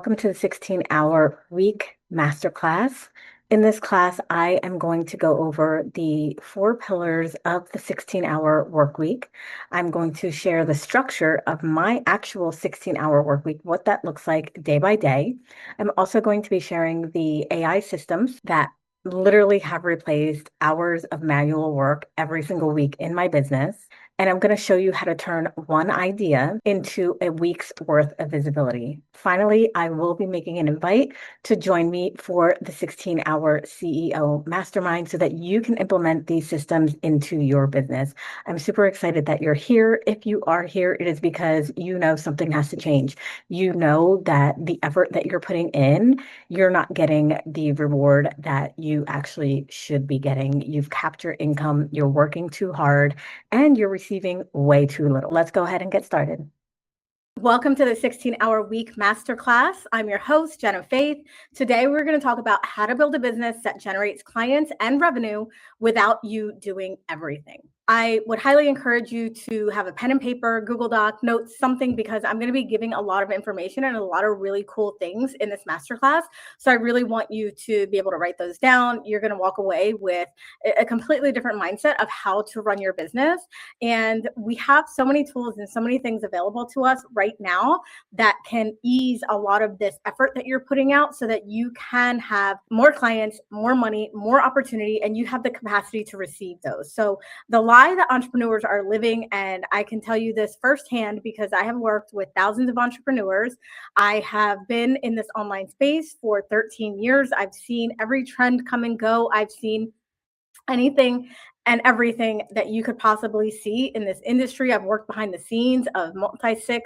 Welcome to the 16-hour week masterclass. In this class, I am going to go over the 4 pillars of the 16-hour work week. I'm going to share the structure of my actual 16-hour work week, what that looks like day by day. I'm also going to be sharing the AI systems that literally have replaced hours of manual work every single week in my business. And I'm going to show you how to turn one idea into a week's worth of visibility. Finally, I will be making an invite to join me for the 16-hour CEO mastermind so that you can implement these systems into your business. I'm super excited that you're here. If you are here, it is because you know something has to change. You know that the effort that you're putting in, you're not getting the reward that you actually should be getting. You've capped your income, you're working too hard, and you're receiving way too little. Let's go ahead and get started. Welcome to the 16-hour week masterclass. I'm your host, Jenna Faith. Today, we're going to talk about how to build a business that generates clients and revenue without you doing everything. I would highly encourage you to have a pen and paper, Google Doc, notes, something, because I'm going to be giving a lot of information and a lot of really cool things in this masterclass. So I really want you to be able to write those down. You're going to walk away with a completely different mindset of how to run your business. And we have so many tools and so many things available to us right now that can ease a lot of this effort that you're putting out so that you can have more clients, more money, more opportunity, and you have the capacity to receive those. So the lie that entrepreneurs are living, and I can tell you this firsthand because I have worked with thousands of entrepreneurs. I have been in this online space for 13 years. I've seen every trend come and go. I've seen anything and everything that you could possibly see in this industry. I've worked behind the scenes of multi-6,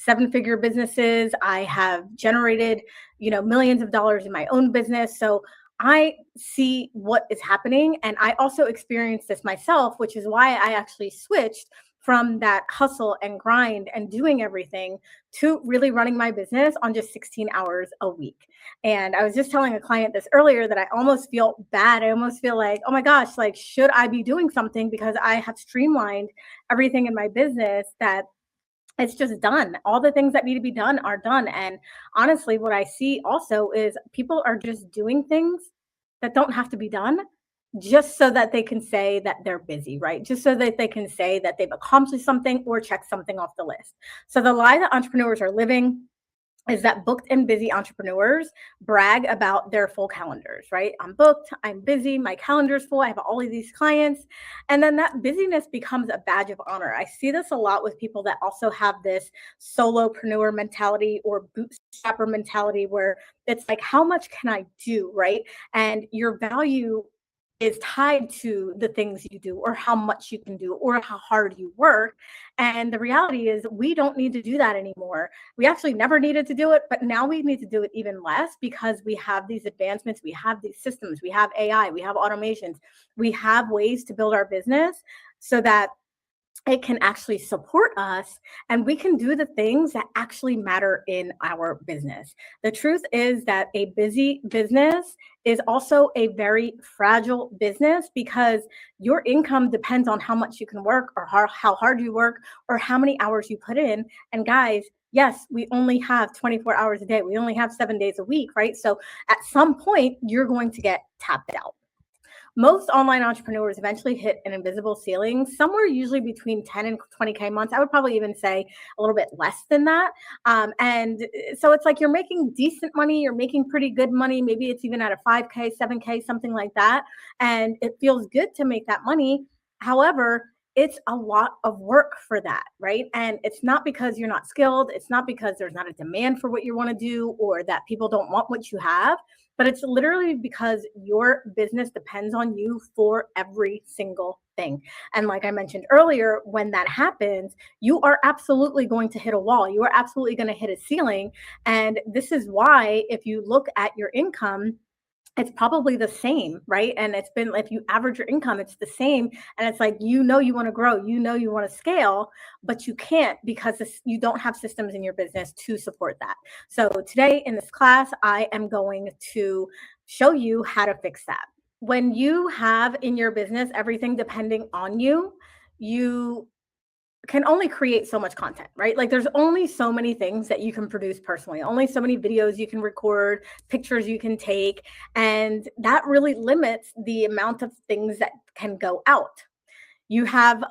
7-figure businesses. I have generated, millions of dollars in my own business. So I see what is happening. And I also experienced this myself, which is why I actually switched from that hustle and grind and doing everything to really running my business on just 16 hours a week. And I was just telling a client this earlier that I almost feel bad. I almost feel like, oh my gosh, like, should I be doing something? Because I have streamlined everything in my business that it's just done. All the things that need to be done are done. And honestly, what I see also is people are just doing things that don't have to be done just so that they can say that they're busy, right? Just so that they can say that they've accomplished something or checked something off the list. So the lie that entrepreneurs are living is that booked and busy entrepreneurs brag about their full calendars, right? I'm booked, I'm busy, my calendar's full, I have all of these clients. And then that busyness becomes a badge of honor. I see this a lot with people that also have this solopreneur mentality or bootstrapper mentality where it's like, how much can I do, right? And your value is tied to the things you do or how much you can do or how hard you work. And the reality is we don't need to do that anymore. We actually never needed to do it, but now we need to do it even less because we have these advancements, we have these systems, we have AI, we have automations, we have ways to build our business so that it can actually support us and we can do the things that actually matter in our business. The truth is that a busy business is also a very fragile business because your income depends on how much you can work or how hard you work or how many hours you put in. And guys, yes, we only have 24 hours a day. We only have 7 days a week, right? So at some point, you're going to get tapped out. Most online entrepreneurs eventually hit an invisible ceiling, somewhere usually between 10 and 20K months. I would probably even say a little bit less than that. And so it's like you're making decent money, you're making pretty good money. Maybe it's even at a 5K, 7K, something like that. And it feels good to make that money. However, it's a lot of work for that, right? And it's not because you're not skilled. It's not because there's not a demand for what you want to do or that people don't want what you have, but it's literally because your business depends on you for every single thing. And like I mentioned earlier, when that happens, you are absolutely going to hit a wall. You are absolutely going to hit a ceiling. And this is why, if you look at your income, it's probably the same, right? And it's been, if you average your income, it's the same. And it's like, you want to grow, you want to scale, but you can't because you don't have systems in your business to support that. So today in this class, I am going to show you how to fix that. When you have in your business everything depending on you, you can only create so much content, right? Like there's only so many things that you can produce personally, only so many videos you can record, pictures you can take, and that really limits the amount of things that can go out. You have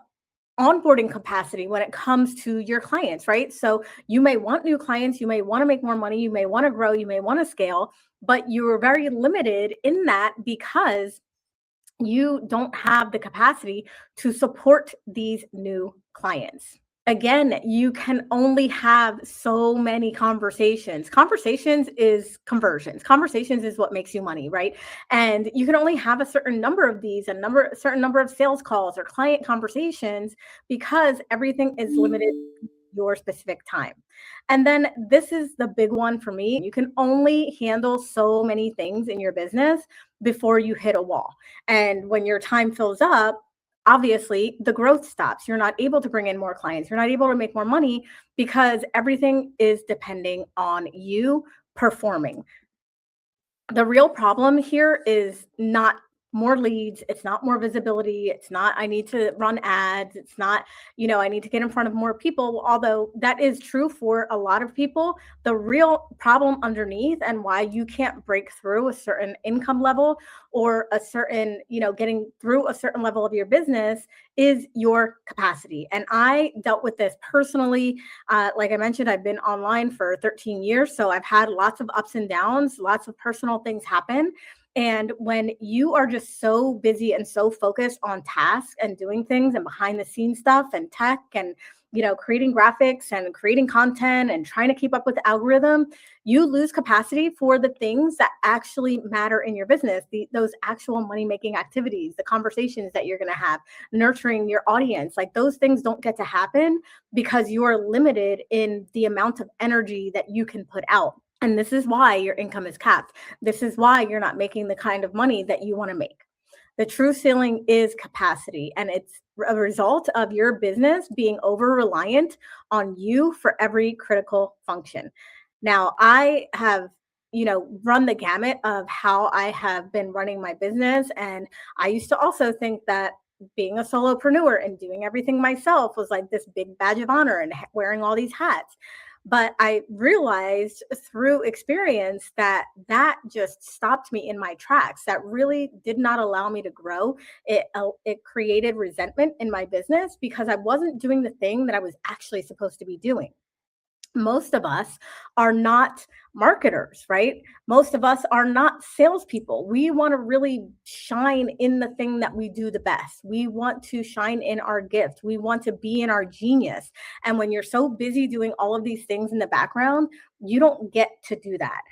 onboarding capacity when it comes to your clients, right? So you may want new clients, you may want to make more money, you may want to grow, you may want to scale, but you are very limited in that because you don't have the capacity to support these new clients. Again, you can only have so many conversations. Conversations is conversions. Conversations is what makes you money, right? And you can only have a certain number of these, a certain number of sales calls or client conversations because everything is limited to your specific time. And then this is the big one for me. You can only handle so many things in your business before you hit a wall. And when your time fills up, obviously the growth stops. You're not able to bring in more clients. You're not able to make more money because everything is depending on you performing. The real problem here is not more leads. It's not more visibility. It's not, I need to run ads. It's not, I need to get in front of more people. Although that is true for a lot of people, the real problem underneath and why you can't break through a certain income level or a certain, getting through a certain level of your business is your capacity. And I dealt with this personally. Like I mentioned, I've been online for 13 years. So I've had lots of ups and downs, lots of personal things happen. And when you are just so busy and so focused on tasks and doing things and behind the scenes stuff and tech and creating graphics and creating content and trying to keep up with the algorithm, you lose capacity for the things that actually matter in your business, those actual money-making activities, the conversations that you're going to have, nurturing your audience. Like those things don't get to happen because you are limited in the amount of energy that you can put out. And this is why your income is capped. This is why you're not making the kind of money that you want to make. The true ceiling is capacity, and it's a result of your business being over reliant on you for every critical function. Now, I have, run the gamut of how I have been running my business. And I used to also think that being a solopreneur and doing everything myself was like this big badge of honor and wearing all these hats. But I realized through experience that just stopped me in my tracks. That really did not allow me to grow. It created resentment in my business because I wasn't doing the thing that I was actually supposed to be doing. Most of us are not marketers, right? Most of us are not salespeople. We want to really shine in the thing that we do the best. We want to shine in our gift. We want to be in our genius. And when you're so busy doing all of these things in the background, you don't get to do that.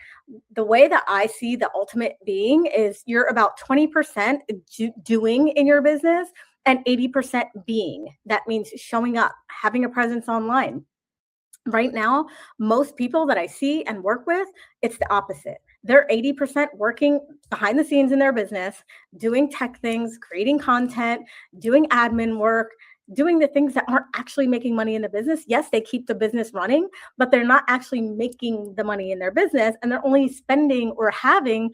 The way that I see the ultimate being is you're about 20% doing in your business and 80% being. That means showing up, having a presence online. Right now, most people that I see and work with, it's the opposite. They're 80% working behind the scenes in their business, doing tech things, creating content, doing admin work, doing the things that aren't actually making money in the business. Yes, they keep the business running, but they're not actually making the money in their business. And they're only spending or having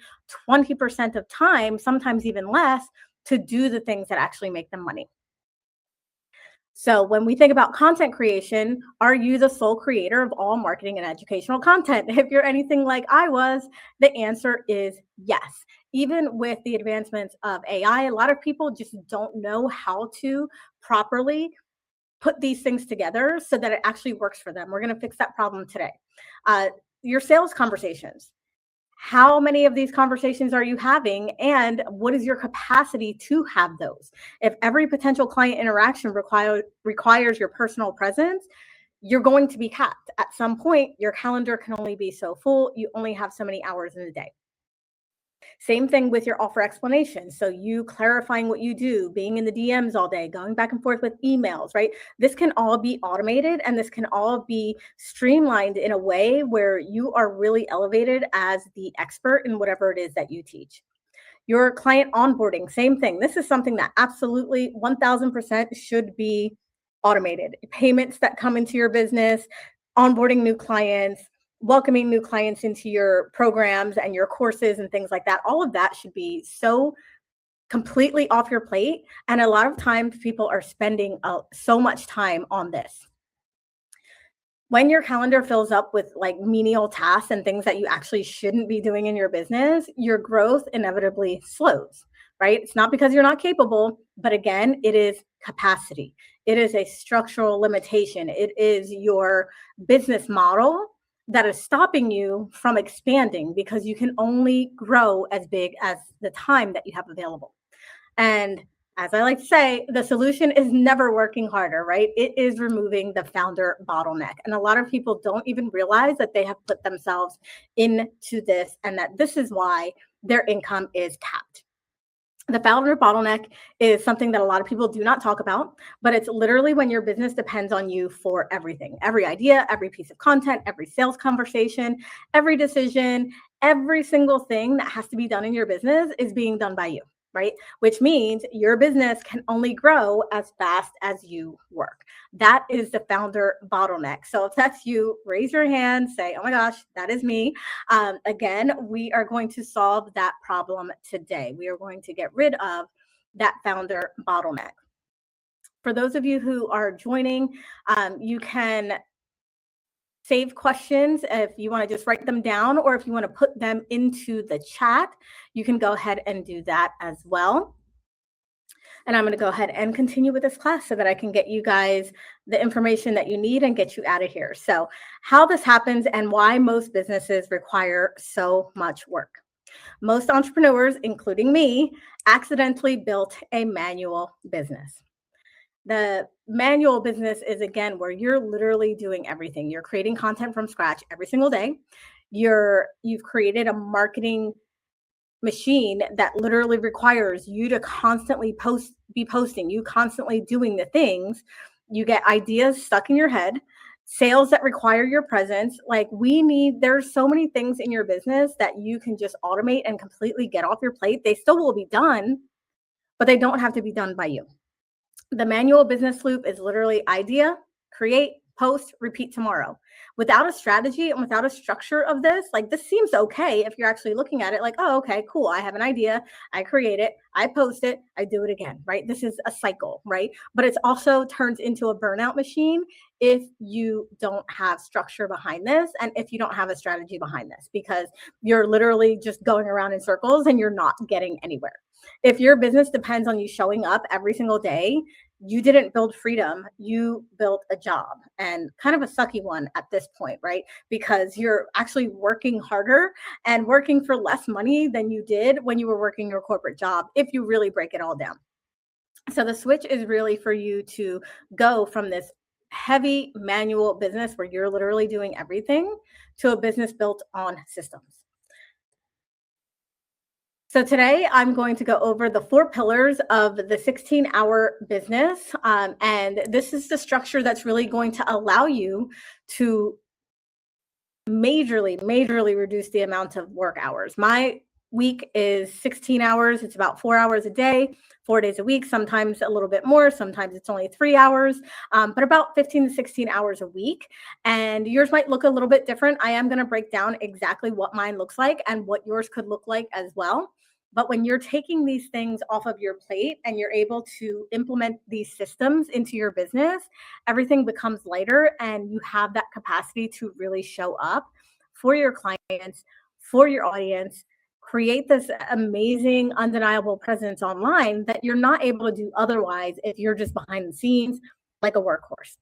20% of time, sometimes even less, to do the things that actually make them money. So when we think about content creation, are you the sole creator of all marketing and educational content? If you're anything like I was, the answer is yes. Even with the advancements of AI, a lot of people just don't know how to properly put these things together so that it actually works for them. We're going to fix that problem today. Your sales conversations. How many of these conversations are you having, and what is your capacity to have those? If every potential client interaction requires your personal presence, you're going to be capped. At some point, your calendar can only be so full. You only have so many hours in a day. Same thing with your offer explanation. So you clarifying what you do, being in the DMs all day, going back and forth with emails, right? This can all be automated and this can all be streamlined in a way where you are really elevated as the expert in whatever it is that you teach. Your client onboarding, same thing. This is something that absolutely 1000% should be automated. Payments that come into your business, onboarding new clients, welcoming new clients into your programs and your courses and things like that. All of that should be so completely off your plate. And a lot of times people are spending so much time on this. When your calendar fills up with like menial tasks and things that you actually shouldn't be doing in your business, your growth inevitably slows, right? It's not because you're not capable, but again, it is capacity. It is a structural limitation. It is your business model that is stopping you from expanding because you can only grow as big as the time that you have available. And as I like to say, the solution is never working harder, right? It is removing the founder bottleneck. And a lot of people don't even realize that they have put themselves into this and that this is why their income is capped. The founder bottleneck is something that a lot of people do not talk about, but it's literally when your business depends on you for everything, every idea, every piece of content, every sales conversation, every decision, every single thing that has to be done in your business is being done by you, right? Which means your business can only grow as fast as you work. That is the founder bottleneck. So if that's you, raise your hand, say, oh my gosh, that is me. Again, we are going to solve that problem today. We are going to get rid of that founder bottleneck. For those of you who are joining, you can save questions if you want to just write them down, or if you want to put them into the chat, you can go ahead and do that as well. And I'm going to go ahead and continue with this class so that I can get you guys the information that you need and get you out of here. So how this happens and why most businesses require so much work. Most entrepreneurs, including me, accidentally built a manual business. The manual business is, again, where you're literally doing everything. You're creating content from scratch every single day. You've created a marketing machine that literally requires you to constantly be posting, you constantly doing the things. You get ideas stuck in your head, sales that require your presence. Like there's so many things in your business that you can just automate and completely get off your plate. They still will be done, but they don't have to be done by you. The manual business loop is literally idea, create, post, repeat tomorrow. Without a strategy and without a structure of this, like this seems okay if you're actually looking at it like, oh, okay, cool. I have an idea. I create it. I post it. I do it again, right? This is a cycle, right? But it's also turns into a burnout machine if you don't have structure behind this and if you don't have a strategy behind this, because you're literally just going around in circles and you're not getting anywhere. If your business depends on you showing up every single day, you didn't build freedom, you built a job, and kind of a sucky one at this point, right? Because you're actually working harder and working for less money than you did when you were working your corporate job, if you really break it all down. So the switch is really for you to go from this heavy manual business where you're literally doing everything to a business built on systems. So today I'm going to go over the 4 pillars of the 16-hour business. And this is the structure that's really going to allow you to majorly reduce the amount of work hours. My week is 16 hours. It's about 4 hours a day, 4 days a week, sometimes a little bit more. Sometimes it's only 3 hours, but about 15 to 16 hours a week. And yours might look a little bit different. I am going to break down exactly what mine looks like and what yours could look like as well. But when you're taking these things off of your plate and you're able to implement these systems into your business, everything becomes lighter and you have that capacity to really show up for your clients, for your audience, create this amazing, undeniable presence online that you're not able to do otherwise if you're just behind the scenes like a workhorse.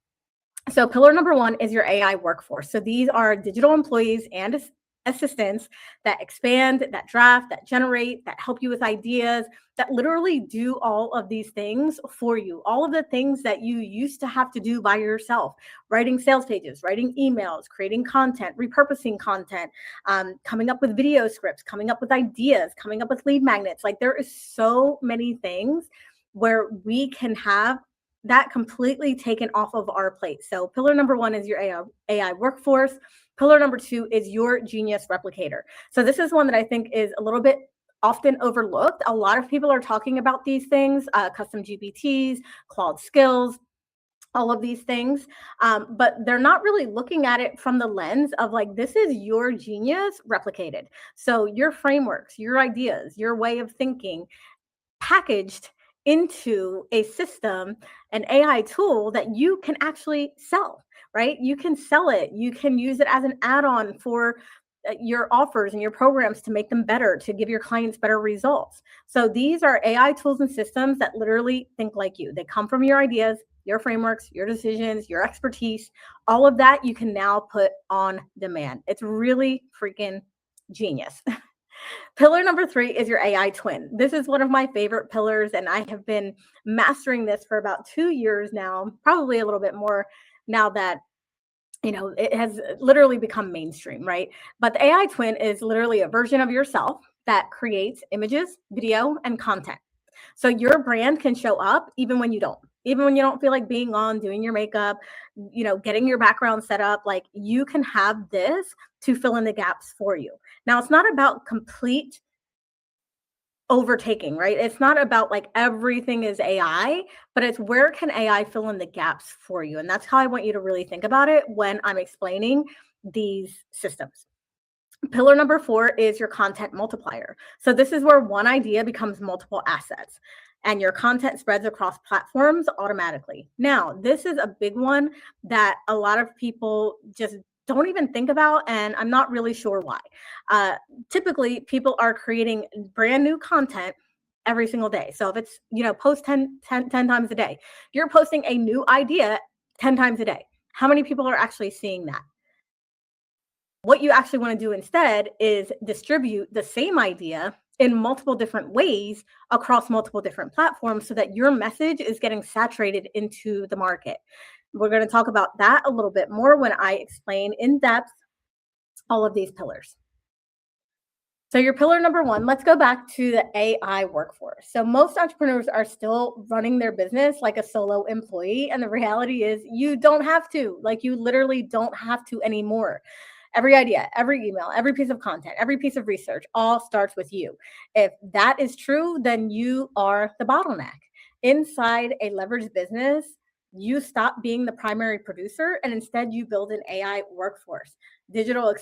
So pillar number 1 is your AI workforce. So these are digital employees and assistants that expand, that draft, that generate, that help you with ideas, that literally do all of these things for you. All of the things that you used to have to do by yourself, writing sales pages, writing emails, creating content, repurposing content, coming up with video scripts, coming up with ideas, coming up with lead magnets. Like there is so many things where we can have that completely taken off of our plate. So pillar number 1 is your AI workforce. Pillar number 2 is your genius replicator. So this is one that I think is a little bit often overlooked. A lot of people are talking about these things, custom GPTs, Claude skills, all of these things, but they're not really looking at it from the lens of like, this is your genius replicated. So your frameworks, your ideas, your way of thinking, packaged into a system, an AI tool that you can actually sell, right? You can sell it. You can use it as an add-on for your offers and your programs to make them better, to give your clients better results. So these are AI tools and systems that literally think like you. They come from your ideas, your frameworks, your decisions, your expertise. All of that you can now put on demand. It's really freaking genius. Pillar number 3 is your AI twin. This is one of my favorite pillars, and I have been mastering this for about 2 years now, probably a little bit more now that it has literally become mainstream, right? But the AI twin is literally a version of yourself that creates images, video, and content. So your brand can show up even when you don't. Even when you don't feel like being on, doing your makeup, getting your background set up, like you can have this to fill in the gaps for you. Now, it's not about complete overtaking, right? It's not about like everything is AI, but it's where can AI fill in the gaps for you? And that's how I want you to really think about it when I'm explaining these systems. Pillar number 4 is your content multiplier. So this is where one idea becomes multiple assets and your content spreads across platforms automatically. Now, this is a big one that a lot of people just don't even think about, and I'm not really sure why. Uh, Typically, people are creating brand new content every single day. So if it's, post 10 times a day, you're posting a new idea 10 times a day. How many people are actually seeing that? What you actually want to do instead is distribute the same idea in multiple different ways across multiple different platforms so that your message is getting saturated into the market. We're going to talk about that a little bit more when I explain in depth all of these pillars. So your pillar number 1, let's go back to the AI workforce. So most entrepreneurs are still running their business like a solo employee. And the reality is you don't have to, like you literally don't have to anymore. Every idea, every email, every piece of content, every piece of research all starts with you. If that is true, then you are the bottleneck. Inside a leveraged business, you stop being the primary producer and instead you build an AI workforce, digital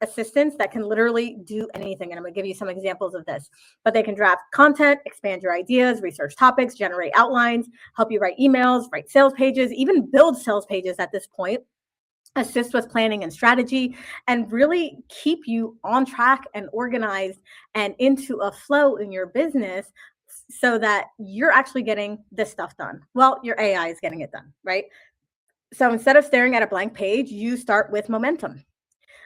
assistants that can literally do anything. And I'm going to give you some examples of this, but they can draft content, expand your ideas, research topics, generate outlines, help you write emails, write sales pages, even build sales pages at this point, assist with planning and strategy, and really keep you on track and organized and into a flow in your business so that you're actually getting this stuff done. Well, your AI is getting it done, right? So instead of staring at a blank page, you start with momentum.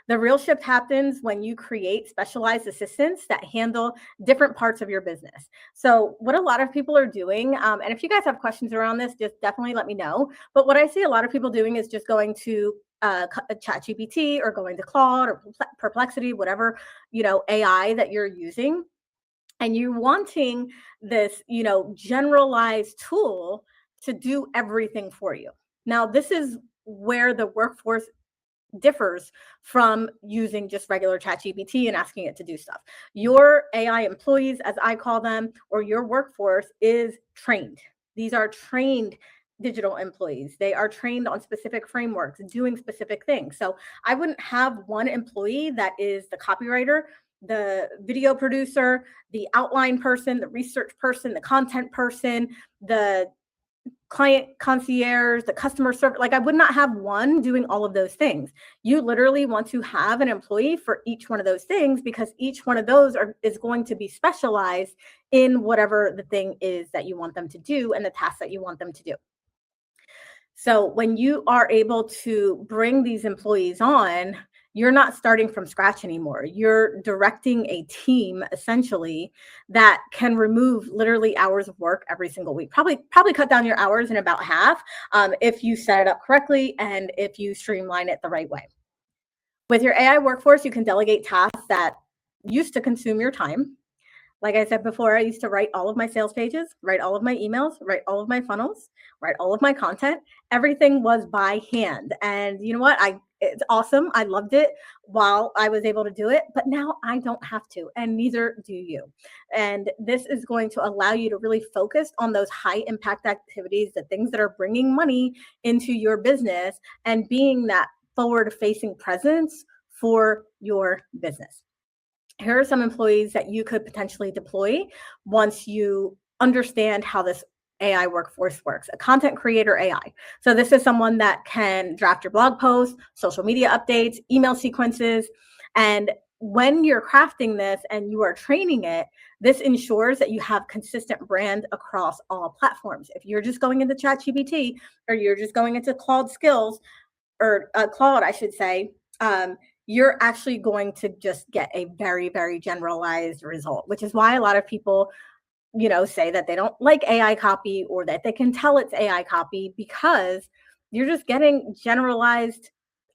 The real shift happens when you create specialized assistants that handle different parts of your business. So what a lot of people are doing, and if you guys have questions around this, just definitely let me know. But what I see a lot of people doing is just going to ChatGPT or going to Claude or Perplexity, whatever, AI that you're using. And you're wanting this, generalized tool to do everything for you. Now, this is where the workforce differs from using just regular ChatGPT and asking it to do stuff. Your AI employees, as I call them, or your workforce is trained. These are trained digital employees. They are trained on specific frameworks, doing specific things. So I wouldn't have one employee that is the copywriter, the video producer, the outline person, the research person, the content person, the client concierge, the customer service. Like I would not have one doing all of those things. You literally want to have an employee for each one of those things because each one of those is going to be specialized in whatever the thing is that you want them to do and the task that you want them to do. So when you are able to bring these employees on, you're not starting from scratch anymore. You're directing a team essentially that can remove literally hours of work every single week. Probably cut down your hours in about half if you set it up correctly and if you streamline it the right way. With your AI workforce, you can delegate tasks that used to consume your time. Like I said before, I used to write all of my sales pages, write all of my emails, write all of my funnels, write all of my content. Everything was by hand. And you know what? It's awesome. I loved it while I was able to do it, but now I don't have to, and neither do you. And this is going to allow you to really focus on those high impact activities, the things that are bringing money into your business and being that forward facing presence for your business. Here are some employees that you could potentially deploy once you understand how this AI workforce works, a content creator AI. So this is someone that can draft your blog posts, social media updates, email sequences. And when you're crafting this and you are training it, this ensures that you have consistent brand across all platforms. If you're just going into ChatGPT or you're just going into Claude skills or Claude, I should say, you're actually going to just get a very, very generalized result, which is why a lot of people say that they don't like AI copy or that they can tell it's AI copy because you're just getting generalized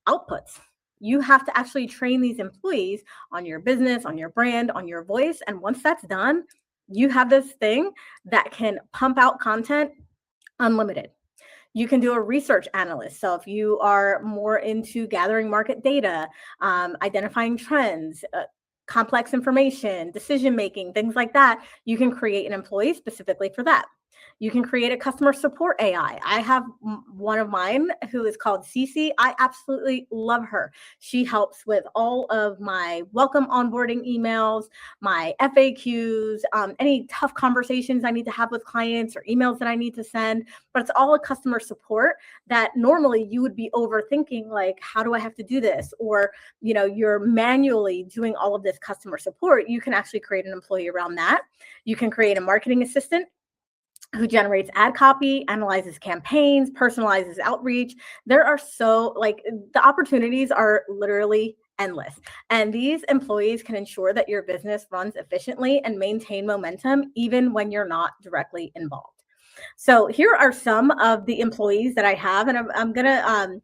outputs. You have to actually train these employees on your business, on your brand, on your voice. And once that's done, you have this thing that can pump out content unlimited. You can do a research analyst. So if you are more into gathering market data, identifying trends, complex information, decision making, things like that, you can create an employee specifically for that. You can create a customer support AI. I have one of mine who is called Cece. I absolutely love her. She helps with all of my welcome onboarding emails, my FAQs, any tough conversations I need to have with clients or emails that I need to send. But it's all a customer support that normally you would be overthinking, like, how do I have to do this? Or, you're manually doing all of this customer support. You can actually create an employee around that. You can create a marketing assistant who generates ad copy, analyzes campaigns, personalizes outreach. There are the opportunities are literally endless. And these employees can ensure that your business runs efficiently and maintain momentum even when you're not directly involved. So here are some of the employees that I have, and I'm going to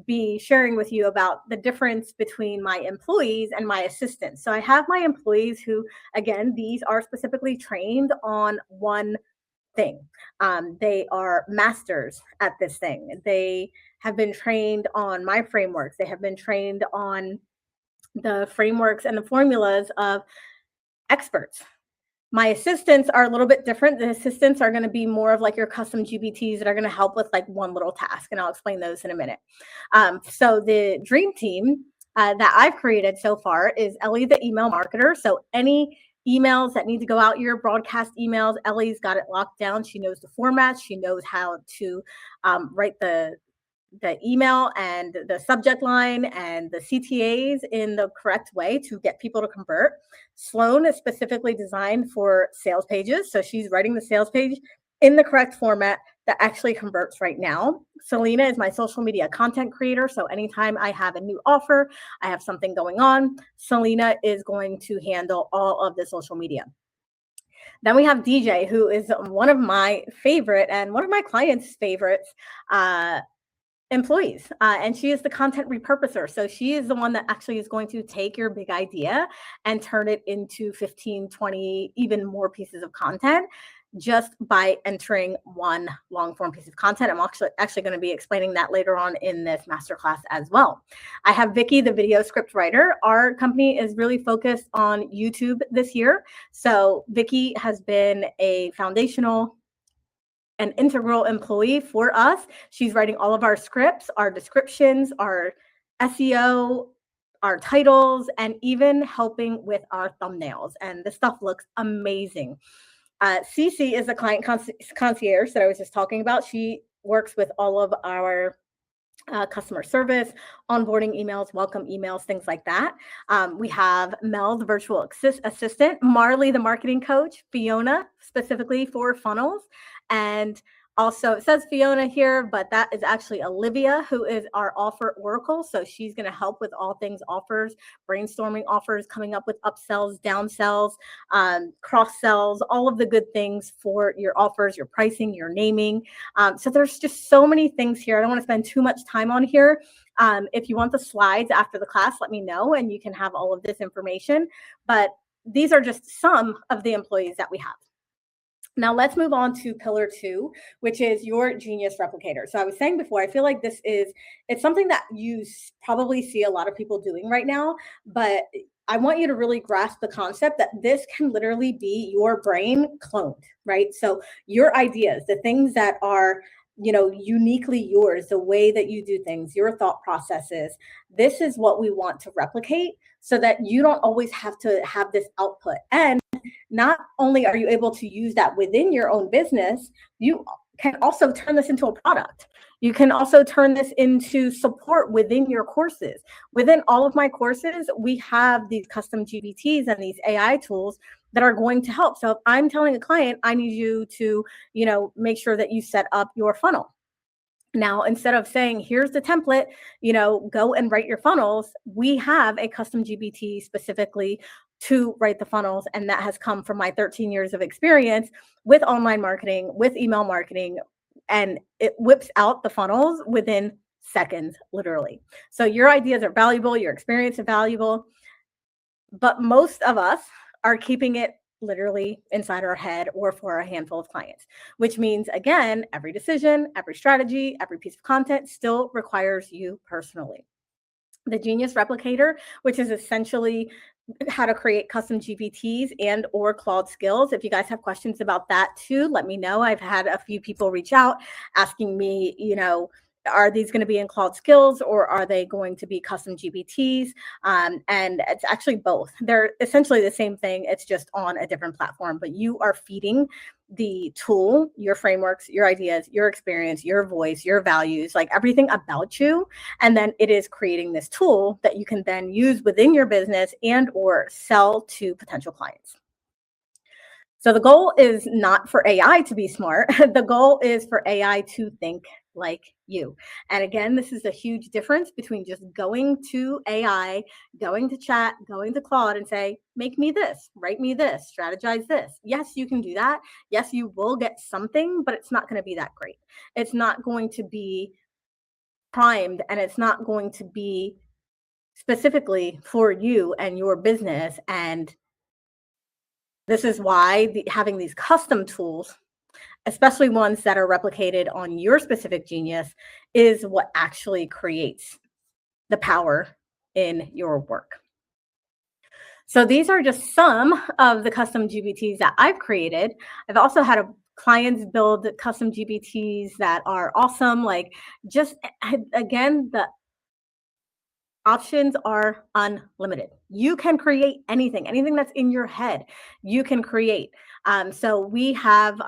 be sharing with you about the difference between my employees and my assistants. So I have my employees who, again, these are specifically trained on one thing. They are masters at this thing. They have been trained on my frameworks. They have been trained on the frameworks and the formulas of experts. My assistants are a little bit different. The assistants are going to be more of like your custom GPTs that are going to help with like one little task. And I'll explain those in a minute. So the dream team that I've created so far is Ellie, the email marketer. So any emails that need to go out, your broadcast emails, Ellie's got it locked down. She knows the format. She knows how to write the email and the subject line and the CTAs in the correct way to get people to convert. Sloan is specifically designed for sales pages. So she's writing the sales page in the correct format that actually converts right now. Selena is my social media content creator. So anytime I have a new offer, I have something going on, Selena is going to handle all of the social media. Then we have DJ, who is one of my favorite and one of my clients' favorites employees. And she is the content repurposer. So she is the one that actually is going to take your big idea and turn it into 15, 20, even more pieces of content just by entering one long form piece of content. I'm actually going to be explaining that later on in this masterclass as well. I have Vicky, the video script writer. Our company is really focused on YouTube this year. So Vicky has been a foundational an integral employee for us. She's writing all of our scripts, our descriptions, our SEO, our titles, and even helping with our thumbnails. And this stuff looks amazing. Cece is the client concierge that I was just talking about. She works with all of our customer service, onboarding emails, welcome emails, things like that. We have Mel, the virtual assistant, Marley, the marketing coach, Fiona, specifically for funnels. And also, it says Fiona here, but that is actually Olivia, who is our offer oracle. So she's going to help with all things offers, brainstorming offers, coming up with upsells, downsells, cross sells, all of the good things for your offers, your pricing, your naming. So there's just so many things here. I don't want to spend too much time on here. If you want the slides after the class, let me know and you can have all of this information. But these are just some of the employees that we have. Now let's move on to pillar 2, which is your genius replicator. So I was saying before, I feel like it's something that you probably see a lot of people doing right now, but I want you to really grasp the concept that this can literally be your brain cloned, right? So your ideas, the things that are uniquely yours, the way that you do things, your thought processes. This is what we want to replicate so that you don't always have to have this output. And not only are you able to use that within your own business, you can also turn this into a product. You can also turn this into support within your courses. Within all of my courses, we have these custom GPTs and these AI tools that are going to help. So if I'm telling a client, I need you to, make sure that you set up your funnel. Now, instead of saying, here's the template, go and write your funnels, we have a custom GPT specifically to write the funnels. And that has come from my 13 years of experience with online marketing, with email marketing, and it whips out the funnels within seconds, literally. So your ideas are valuable, your experience is valuable, but most of us are keeping it literally inside our head or for a handful of clients, which means, again, every decision, every strategy, every piece of content still requires you personally. The Genius Replicator, which is essentially how to create custom GPTs and or Claude skills. If you guys have questions about that too, let me know. I've had a few people reach out asking me, are these going to be in Claude skills or are they going to be custom GPTs? And it's actually both. They're essentially the same thing. It's just on a different platform, but you are feeding the tool, your frameworks, your ideas, your experience, your voice, your values, like everything about you. And then it is creating this tool that you can then use within your business and or sell to potential clients. So the goal is not for AI to be smart. The goal is for AI to think like you. And again, this is a huge difference between just going to AI, going to chat, going to Claude and say, make me this, write me this, strategize this. Yes, you can do that. Yes, you will get something, but it's not going to be that great. It's not going to be primed and it's not going to be specifically for you and your business. And this is why having these custom tools, especially ones that are replicated on your specific genius, is what actually creates the power in your work. So these are just some of the custom GPTs that I've created. I've also had clients build custom GPTs that are awesome. Like just again, the options are unlimited. You can create anything that's in your head, you can create. So we have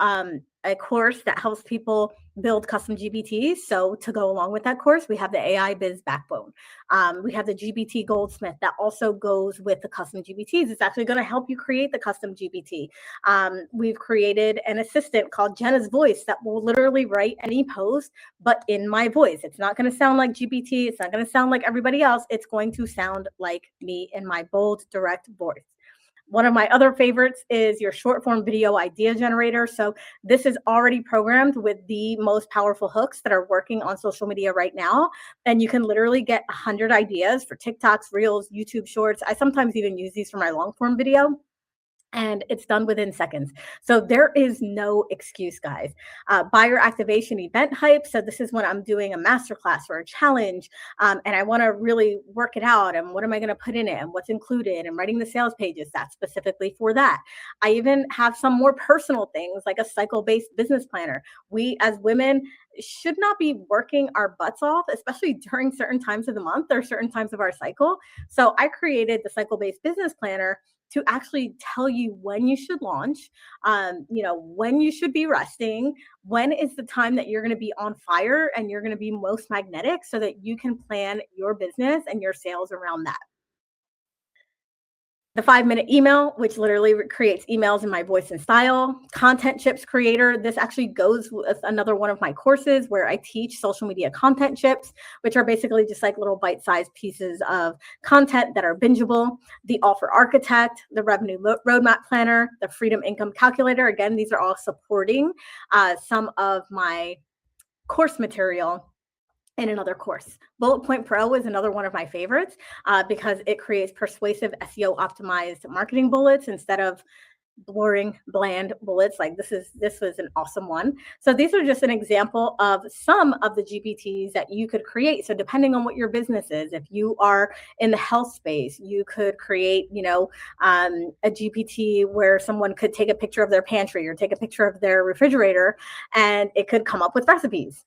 a course that helps people build custom GPTs. So to go along with that course, we have the AI Biz Backbone. We have the GPT Goldsmith that also goes with the custom GPTs. It's actually going to help you create the custom GPT. We've created an assistant called Jenna's Voice that will literally write any post, but in my voice. It's not going to sound like GPT. It's not going to sound like everybody else. It's going to sound like me in my bold, direct voice. One of my other favorites is your short form video idea generator. So this is already programmed with the most powerful hooks that are working on social media right now. And you can literally get 100 ideas for TikToks, Reels, YouTube Shorts. I sometimes even use these for my long form video. And it's done within seconds. So there is no excuse, guys. Buyer activation event hype. So this is when I'm doing a masterclass or a challenge, and I want to really work it out. And what am I going to put in it and what's included and writing the sales pages. That's specifically for that. I even have some more personal things like a cycle-based business planner. We as women should not be working our butts off, especially during certain times of the month or certain times of our cycle. So I created the cycle-based business planner to actually tell you when you should launch, when you should be resting, when is the time that you're going to be on fire and you're going to be most magnetic so that you can plan your business and your sales around that. The 5-minute email, which literally creates emails in my voice and style. Content chips creator. This actually goes with another one of my courses where I teach social media content chips, which are basically just like little bite-sized pieces of content that are bingeable. The offer architect, the revenue roadmap planner, the freedom income calculator. Again, these are all supporting some of my course material in another course. Bullet Point Pro is another one of my favorites because it creates persuasive SEO optimized marketing bullets instead of boring, bland bullets. Like this was an awesome one. So these are just an example of some of the GPTs that you could create. So depending on what your business is, if you are in the health space, you could create, a GPT where someone could take a picture of their pantry or take a picture of their refrigerator, and it could come up with recipes.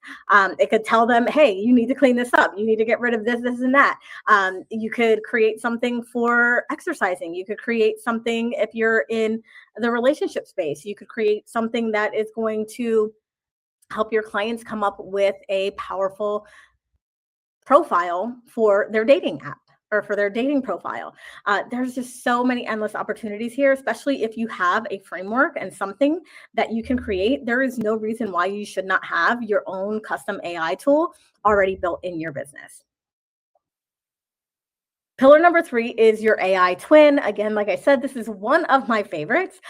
It could tell them, hey, you need to clean this up. You need to get rid of this, and that. You could create something for exercising. You could create something if you're in the relationship space. You could create something that is going to help your clients come up with a powerful profile for their dating app or for their dating profile. There's just so many endless opportunities here, especially if you have a framework and something that you can create. There is no reason why you should not have your own custom AI tool already built in your business. Pillar number 3 is your AI twin. Again, like I said, this is one of my favorites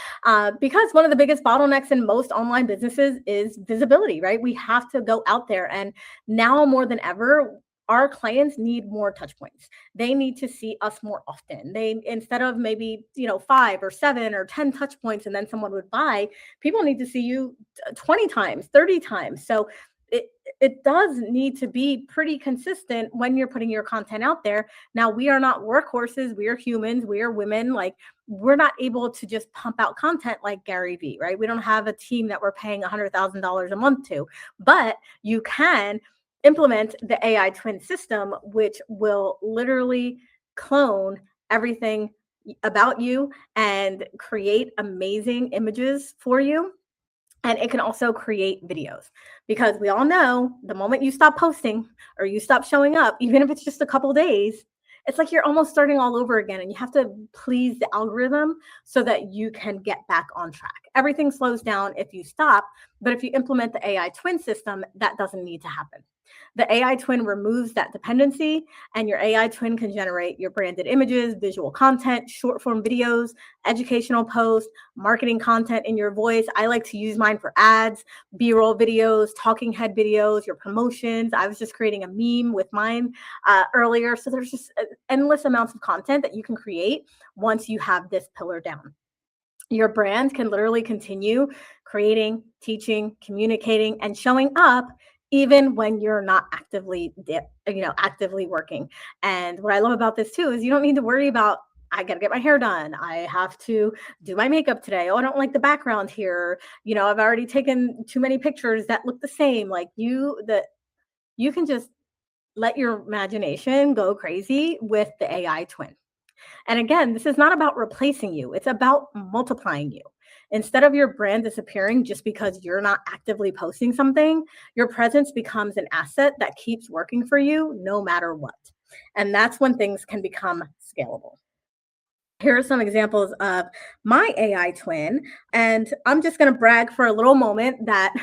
because one of the biggest bottlenecks in most online businesses is visibility, right? We have to go out there. And now more than ever, our clients need more touch points. They need to see us more often. They, instead of maybe, 5 or 7 or 10 touch points and then someone would buy, people need to see you 20 times, 30 times. So it, it does need to be pretty consistent when you're putting your content out there. Now, we are not workhorses. We are humans. We are women. Like, we're not able to just pump out content like Gary Vee, right? We don't have a team that we're paying $100,000 a month to, but you can implement the AI twin system, which will literally clone everything about you and create amazing images for you. And it can also create videos, because we all know the moment you stop posting or you stop showing up, even if it's just a couple days, it's like you're almost starting all over again. And you have to please the algorithm so that you can get back on track. Everything slows down if you stop. But if you implement the AI twin system, that doesn't need to happen. The AI twin removes that dependency, and your AI twin can generate your branded images, visual content, short form videos, educational posts, marketing content in your voice. I like to use mine for ads, B-roll videos, talking head videos, your promotions. I was just creating a meme with mine earlier. So there's just endless amounts of content that you can create once you have this pillar down. Your brand can literally continue creating, teaching, communicating, and showing up even when you're not actively working. And what I love about this too is you don't need to worry about, I got to get my hair done. I have to do my makeup today. Oh, I don't like the background here. I've already taken too many pictures that look the same. Like you can just let your imagination go crazy with the AI twin. And again, this is not about replacing you, it's about multiplying you. Instead of your brand disappearing just because you're not actively posting something, your presence becomes an asset that keeps working for you no matter what. And that's when things can become scalable. Here are some examples of my AI twin. And I'm just going to brag for a little moment that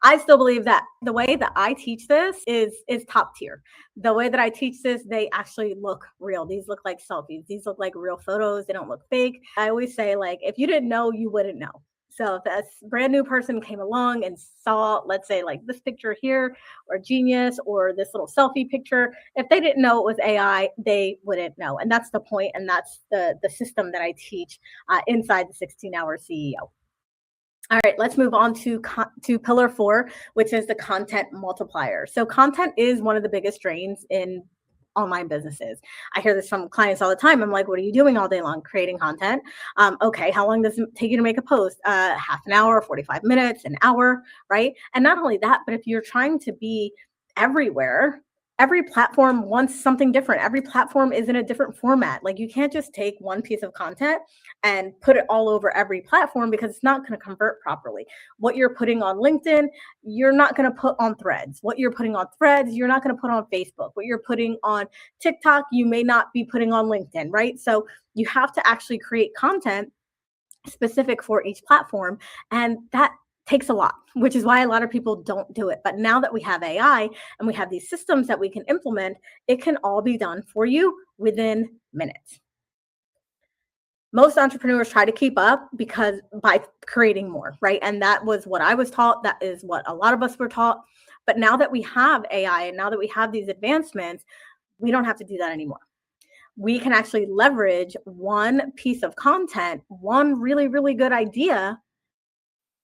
I still believe that the way that I teach this is top tier. The way that I teach this, they actually look real. These look like selfies. These look like real photos. They don't look fake. I always say, like, if you didn't know, you wouldn't know. So if a brand new person came along and saw, let's say, like this picture here, or Genius, or this little selfie picture, if they didn't know it was AI, they wouldn't know. And that's the point, and that's the system that I teach inside the 16-hour CEO. All right, let's move on to pillar 4, which is the content multiplier. So content is one of the biggest drains in online businesses. I hear this from clients all the time. I'm like, what are you doing all day long? Creating content. Okay, how long does it take you to make a post? Half an hour, 45 minutes, an hour, right? And not only that, but if you're trying to be everywhere, every platform wants something different. Every platform is in a different format. Like, you can't just take one piece of content and put it all over every platform, because it's not going to convert properly. What you're putting on LinkedIn, you're not going to put on Threads. What you're putting on Threads, you're not going to put on Facebook. What you're putting on TikTok, you may not be putting on LinkedIn, right? So you have to actually create content specific for each platform. And that takes a lot, which is why a lot of people don't do it. But now that we have AI and we have these systems that we can implement, it can all be done for you within minutes. Most entrepreneurs try to keep up because by creating more, right? And that was what I was taught. That is what a lot of us were taught. But now that we have AI and now that we have these advancements, we don't have to do that anymore. we can actually leverage one piece of content, one really, really good idea,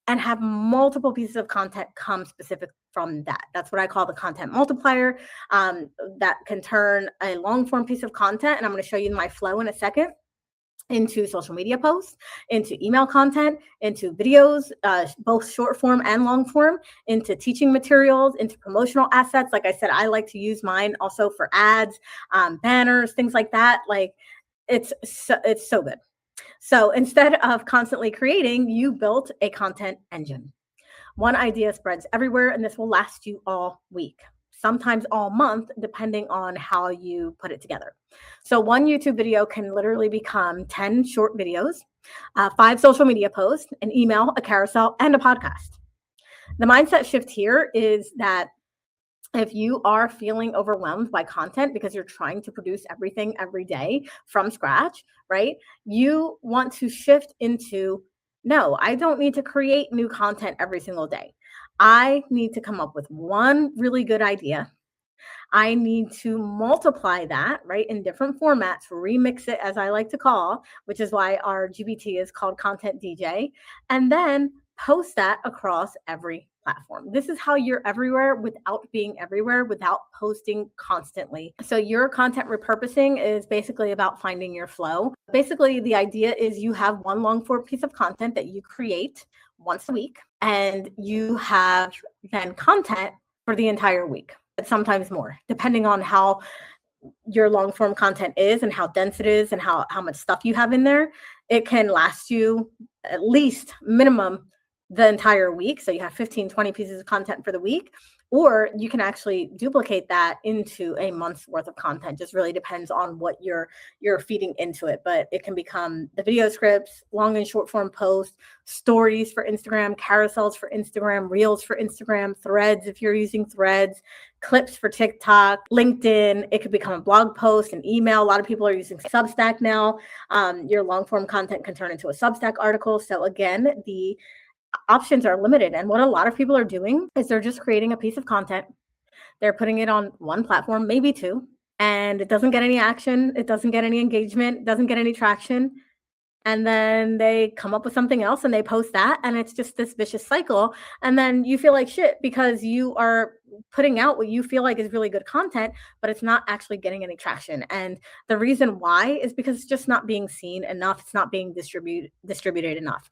and have multiple pieces of content come specific from that. That's what I call the content multiplier. That can turn a long form piece of content, and I'm going to show you my flow in a second, into social media posts, into email content, into videos, both short form and long form, into teaching materials, into promotional assets. Like I said, I like to use mine also for ads, banners, things like that. Like it's so good. So instead of constantly creating, you built a content engine. One idea spreads everywhere, and this will last you all week, sometimes all month, depending on how you put it together. So one YouTube video can literally become 10 short videos, 5 social media posts, an email, a carousel, and a podcast. The mindset shift here is that if you are feeling overwhelmed by content because you're trying to produce everything every day from scratch, right? You want to shift into, no, I don't need to create new content every single day. I need to come up with one really good idea. I need to multiply that, right, in different formats, remix it, as I like to call, which is why our GBT is called Content DJ, and then post that across every platform. This is how you're everywhere without being everywhere, without posting constantly. So your content repurposing is basically about finding your flow. Basically, the idea is you have one long form piece of content that you create once a week, and you have then content for the entire week, sometimes more, depending on how your long form content is and how dense it is and how much stuff you have in there. It can last you at least minimum the entire week. So you have 15, 20 pieces of content for the week, or you can actually duplicate that into a month's worth of content. Just really depends on what you're feeding into it. But it can become the video scripts, long and short form posts, stories for Instagram, carousels for Instagram, reels for Instagram, threads if you're using threads, clips for TikTok, LinkedIn. It could become a blog post, an email. A lot of people are using Substack now. Your long form content can turn into a Substack article. So again, the options are limited. And what a lot of people are doing is they're just creating a piece of content. They're putting it on one platform, maybe two, and it doesn't get any action. It doesn't get any engagement. It doesn't get any traction. And then they come up with something else and they post that, and it's just this vicious cycle. And then you feel like shit because you are putting out what you feel like is really good content, but it's not actually getting any traction. And the reason why is because it's just not being seen enough. It's not being distributed enough.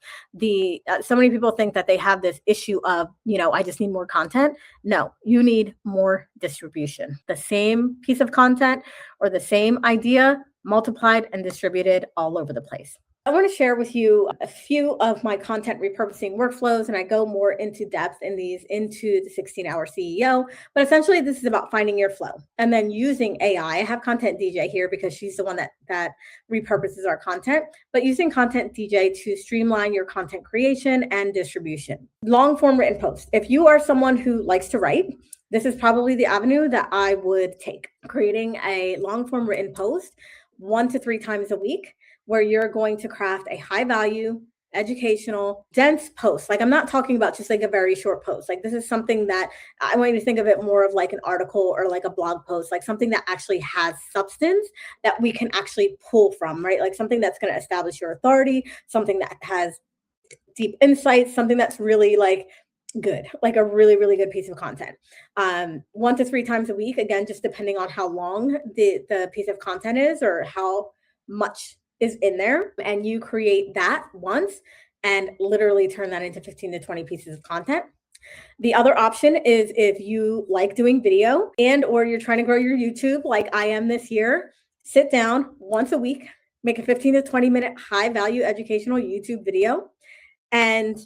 So many people think that they have this issue of, I just need more content. No, you need more distribution. The same piece of content or the same idea multiplied and distributed all over the place. I want to share with you a few of my content repurposing workflows, and I go more into depth in these into the 16-hour CEO. But essentially, this is about finding your flow and then using AI. I have Content DJ here because she's the one that repurposes our content, but using Content DJ to streamline your content creation and distribution. Long form written post. If you are someone who likes to write, this is probably the avenue that I would take. Creating a long form written post 1 to 3 times a week, where you're going to craft a high value, educational, dense post. Like, I'm not talking about just like a very short post. Like, this is something that I want you to think of it more of like an article or like a blog post, like something that actually has substance that we can actually pull from, right? Like something that's going to establish your authority, something that has deep insights, something that's really like good, like a really, really good piece of content. 1 to 3 times a week, again, just depending on how long the piece of content is or how much is in there, and you create that once and literally turn that into 15 to 20 pieces of content. The other option is if you like doing video and or you're trying to grow your YouTube like I am this year, sit down once a week, make a 15 to 20 minute high value educational YouTube video and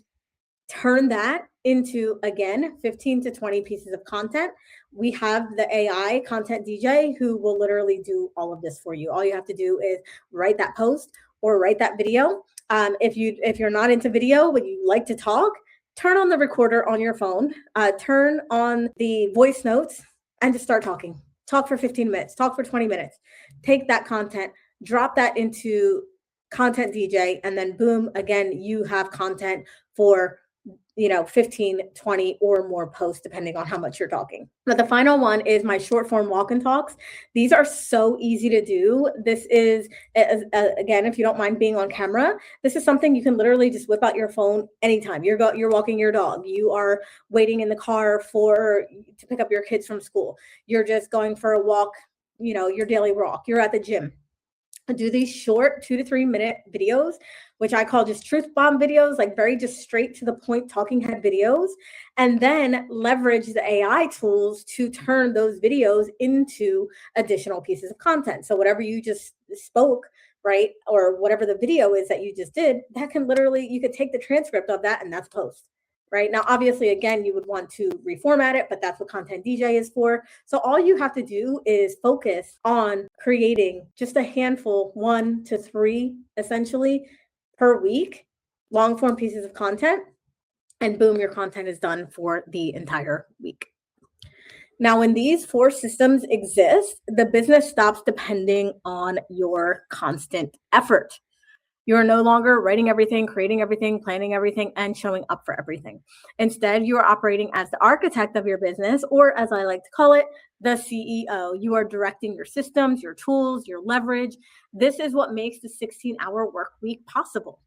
turn that into, again, 15 to 20 pieces of content. We have the AI Content DJ who will literally do all of this for you. All you have to do is write that post or write that video. If you're not into video, but you like to talk, turn on the recorder on your phone, turn on the voice notes, and just start talking. Talk for 15 minutes, talk for 20 minutes. Take that content, drop that into Content DJ, and then boom, again, you have content for 15, 20 or more posts, depending on how much you're talking. But the final one is my short form walk and talks. These are so easy to do. This is, again, if you don't mind being on camera, this is something you can literally just whip out your phone anytime. You're walking your dog. You are waiting in the car to pick up your kids from school. You're just going for a walk, your daily walk. You're at the gym. Do these short 2 to 3 minute videos, which I call just truth bomb videos, like very just straight to the point talking head videos, and then leverage the AI tools to turn those videos into additional pieces of content. So whatever you just spoke, right, or whatever the video is that you just did, that can literally, you could take the transcript of that and that's post. Right now, obviously, again, you would want to reformat it, but that's what Content DJ is for. So all you have to do is focus on creating just a handful, 1 to 3, essentially, per week, long form pieces of content, and boom, your content is done for the entire week. Now, when these 4 systems exist, the business stops depending on your constant effort. You're no longer writing everything, creating everything, planning everything, and showing up for everything. Instead, you are operating as the architect of your business, or as I like to call it, the CEO. You are directing your systems, your tools, your leverage. This is what makes the 16-hour work week possible.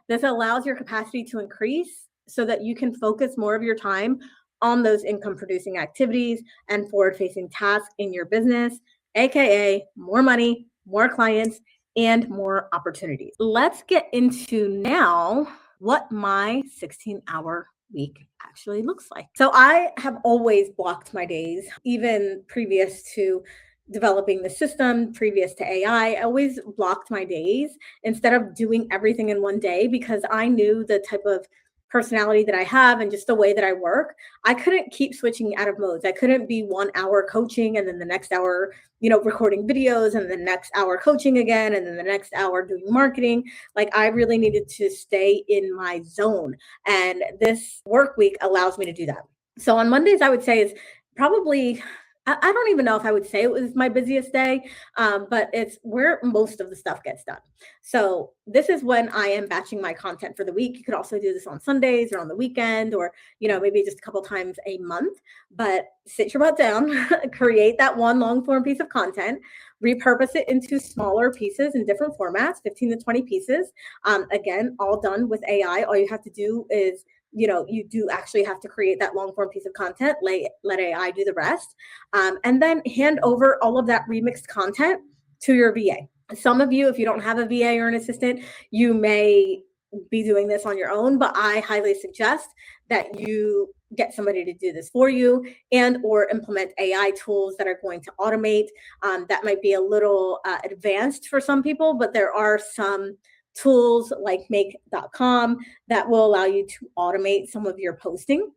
This allows your capacity to increase so that you can focus more of your time on those income-producing activities and forward-facing tasks in your business, aka more money, more clients, and more opportunities. Let's get into now what my 16-hour week actually looks like. So I have always blocked my days, even previous to developing the system, previous to AI. I always blocked my days instead of doing everything in one day, because I knew the type of personality that I have and just the way that I work. I couldn't keep switching out of modes. I couldn't be 1 hour coaching and then the next hour, recording videos, and the next hour coaching again, and then the next hour doing marketing. Like, I really needed to stay in my zone. And this work week allows me to do that. So on Mondays, I would say is probably, I don't even know if I would say it was my busiest day, but it's where most of the stuff gets done. So this is when I am batching my content for the week. You could also do this on Sundays or on the weekend, or, maybe just a couple times a month, but sit your butt down, create that one long form piece of content, repurpose it into smaller pieces in different formats, 15 to 20 pieces. Again, all done with AI. All you have to do is you do actually have to create that long form piece of content, let AI do the rest, and then hand over all of that remixed content to your VA. Some of you, if you don't have a VA or an assistant, you may be doing this on your own, but I highly suggest that you get somebody to do this for you, and or implement AI tools that are going to automate. That might be a little advanced for some people, but there are some tools like make.com that will allow you to automate some of your posting.